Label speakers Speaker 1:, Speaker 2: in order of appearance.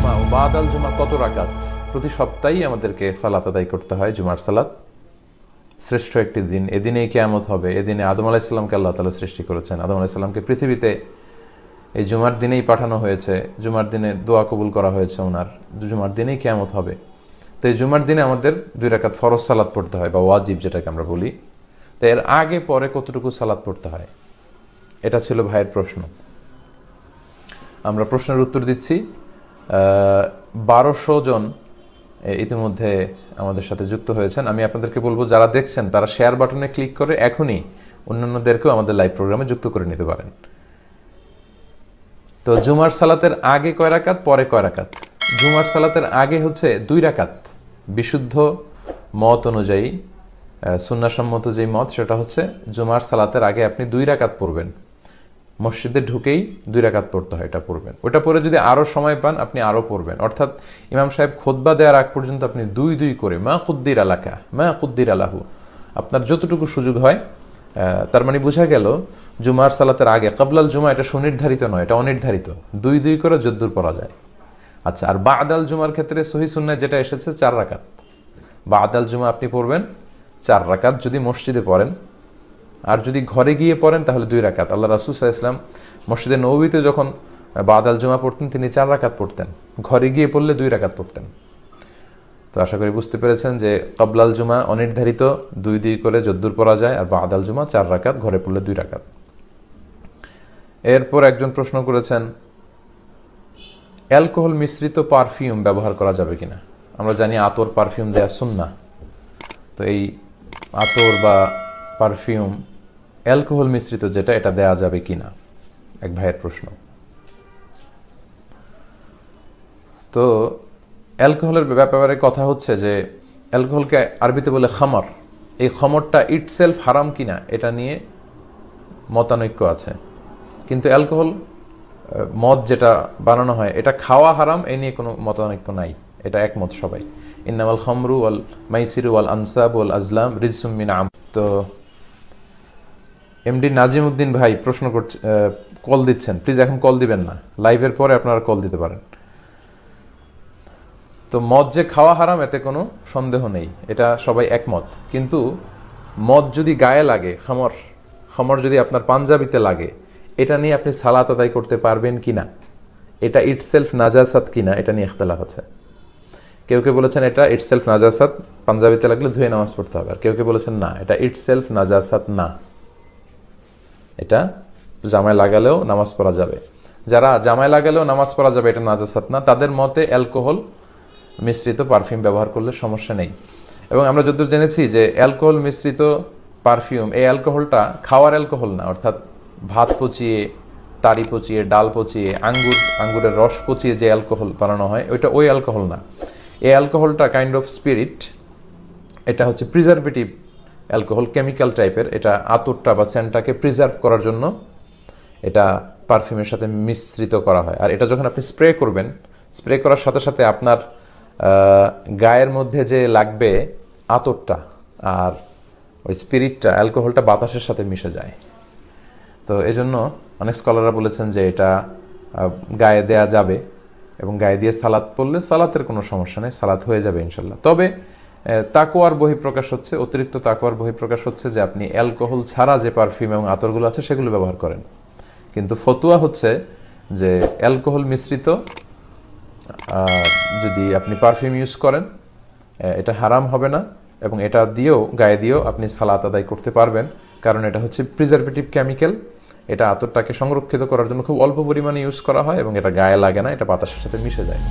Speaker 1: জুমা ও বাদাল জুমা কত রাকাত? প্রতি সপ্তাহেই আমাদেরকে সালাত আদায় করতে হয়, জুমার সালাত। শ্রেষ্ঠ একটি দিন, এদিনেই কিয়ামত হবে। এদিনে আদম আলাইহিস সালামকে আল্লাহ তাআলা সৃষ্টি করেছেন। আদম আলাইহিস সালামকে পৃথিবীতে এই জুমার দিনেই পাঠানো হয়েছে, জুমার দিনে দোয়া কবুল করা হয়েছে ওনার, জুমার দিনেই কিয়ামত হবে। তো এই জুমার দিনে আমাদের 2 রাকাত ফরজ সালাত পড়তে হয়, বা ওয়াজিব যেটাকে আমরা বলি। তো এর আগে পরে কতটুকু সালাত পড়তে হয়, এটা ছিল ভাইয়ের প্রশ্ন। আমরা প্রশ্নের উত্তর দিচ্ছি। 1200 জন ইতিমধ্যে আমাদের সাথে যুক্ত হয়েছেন। আমি আপনাদেরকে বলবো, যারা দেখছেন তারা শেয়ার বাটনে ক্লিক করে এখনই অন্যান্যদেরকেও আমাদের লাইভ প্রোগ্রামে যুক্ত করে নিতে পারেন। তো জুমার সালাতের আগে কয় রাকাত, পরে কয় রাকাত? জুমার সালাতের আগে হচ্ছে 2 রাকাত। বিশুদ্ধ মত অনুযায়ী, সুন্নাহসম্মত যে মত, সেটা হচ্ছে জুমার সালাতের আগে আপনি 2 রাকাত পড়বেন। মসজিদে ঢুকেই 2 রাকাত পড়তে হয়, এটা পড়বেন। ওটা পরে যদি আরো সময় পান আপনি আরো পড়বেন। অর্থাৎ ইমাম সাহেব খুতবা দেওয়ার আগ পর্যন্ত আপনি 2 করে মা কুদ্দির আলাকা মা কুদ্দির আলাহু, আপনার যতটুকু সুযোগ হয়। তার মানে বোঝা গেল জুমার সালাতের আগে কাবলাল জুমা এটা সুনির্ধারিত নয়, এটা অনির্ধারিত। 2 করে যদ্দূর পড়া যায়। আচ্ছা, আর বাদাল জুমার ক্ষেত্রে সহিহ সুন্নাহ যেটা এসেছে 4 রাকাত। বাদাল জুমা আপনি পড়বেন 4 রাকাত যদি মসজিদে পড়েন, আর যদি ঘরে গিয়ে পড়েন তাহলে 2 রাকাত। আল্লাহ রাসূল সাল্লাল্লাহু আলাইহি ওয়াসাল্লাম মসজিদে নববীতে যখন বাদাল জুমা পড়তেন তিনি 4 রাকাত পড়তেন, ঘরে গিয়ে পড়লে 2 রাকাত পড়তেন। তো আশা করি বুঝতে পেরেছেন যে কবলাল জুমা অনির্ধারিত, 2 করে যদ্দূর পড়া যায়, আর বাদাল জুমা 4 রাকাত, ঘরে পড়লে 2 রাকাত। এরপর একজন প্রশ্ন করেছেন, অ্যালকোহল মিশ্রিত পারফিউম ব্যবহার করা যাবে কিনা? আমরা জানি আতর পারফিউম দেয়া সুন্নাহ। তো এই আতর বা পারফিউম অ্যালকোহল মিশ্রিত যেটা, এটা দেয়া যাবে কিনা, এক ভাইয়ের প্রশ্ন। তো অ্যালকোহলের ব্যাপারে কথা হচ্ছে যে অ্যালকোহলকে আরবিতে বলে খামর। এই খামরটা ইটসেলফ হারাম কিনা এটা নিয়ে মতানৈক্য আছে। কিন্তু অ্যালকোহল, মদ যেটা বানানো হয়, এটা খাওয়া হারাম, এই নিয়ে কোনো মতানৈক্য নাই, এটা একমত সবাই। ইন্নামাল খামরু ওয়াল মাইসিরু ওয়াল আনসাব ওয়াল আজলাম রিজসুম মিন আম। তো এমডি নাজিম উদ্দিন ভাই প্রশ্ন করছে, কল দিচ্ছেন, প্লিজ এখন কল দিবেন না, লাইভের পরে আপনারা কল দিতে পারেন। তো মদ যে খাওয়া হারাম এতে কোনো সন্দেহ নেই, এটা সবাই একমত। কিন্তু মদ যদি গায়ে লাগে, খামর যদি আপনার পাঞ্জাবিতে লাগে, এটা নিয়ে আপনি সালাত আদায় করতে পারবেন কিনা, এটা ইটসেলফ নাজাসাত কিনা, এটা নিয়ে ইখতিলাফ আছে। কেউ কেউ বলেছেন এটা ইটসেলফ নাজাসাত, পাঞ্জাবিতে লাগলে ধুয়ে নামাজ পড়তে হবে। আর কেউ কেউ বলেছেন না, এটা ইটসেলফ নাজাসাত না, এটা জামায় লাগালেও নামাজ পড়া যাবে। যারা জামায় লাগালেও নামাজ পড়া যাবে, এটা নাজাসাত না, তাদের মতে অ্যালকোহল মিশ্রিত পারফিউম ব্যবহার করলে সমস্যা নেই। এবং আমরা যতদূর জেনেছি যে অ্যালকোহল মিশ্রিত পারফিউম, এই অ্যালকোহলটা খাওয়ার অ্যালকোহল না। অর্থাৎ ভাত পচিয়ে, তারি পচিয়ে, ডাল পচিয়ে, আঙ্গুরের রস পচিয়ে যে অ্যালকোহল বানানো হয়, ওইটা ওই অ্যালকোহল না। এই অ্যালকোহলটা কাইন্ড অফ স্পিরিট, এটা হচ্ছে প্রিজারভেটিভ অ্যালকোহল, কেমিক্যাল টাইপের। এটা আতরটা বা সেন্টটাকে প্রিজার্ভ করার জন্য এটা পারফিউমের সাথে মিশ্রিত করা হয়। আর এটা যখন আপনি স্প্রে করবেন, স্প্রে করার সাথে সাথে আপনার গায়ের মধ্যে যে লাগবে আতরটা আর ওই স্পিরিটটা, অ্যালকোহলটা বাতাসের সাথে মিশে যায়। তো এই জন্য অনেক স্কলাররা বলেছেন যে এটা গায়ে দেয়া যাবে, এবং গায়ে দিয়ে সালাত পড়লে সালাতের কোনো সমস্যা নেই, সালাত হয়ে যাবে ইনশাল্লাহ। তবে তাকওয়ার বহিঃপ্রকাশ হচ্ছে, অতিরিক্ত তাকওয়ার বহিঃপ্রকাশ হচ্ছে যে আপনি অ্যালকোহল ছাড়া যে পারফিউম এবং আতরগুলো আছে সেগুলো ব্যবহার করেন। কিন্তু ফতুয়া হচ্ছে যে অ্যালকোহল মিশ্রিত যদি আপনি পারফিউম ইউজ করেন, এটা হারাম হবে না, এবং এটা দিয়েও, গায়ে দিয়েও আপনি সালাত আদায় করতে পারবেন। কারণ এটা হচ্ছে প্রিজারভেটিভ কেমিক্যাল, এটা আতরটাকে সংরক্ষিত করার জন্য খুব অল্প পরিমাণে ইউজ করা হয়, এবং এটা গায়ে লাগে না, এটা বাতাসের সাথে মিশে যায়।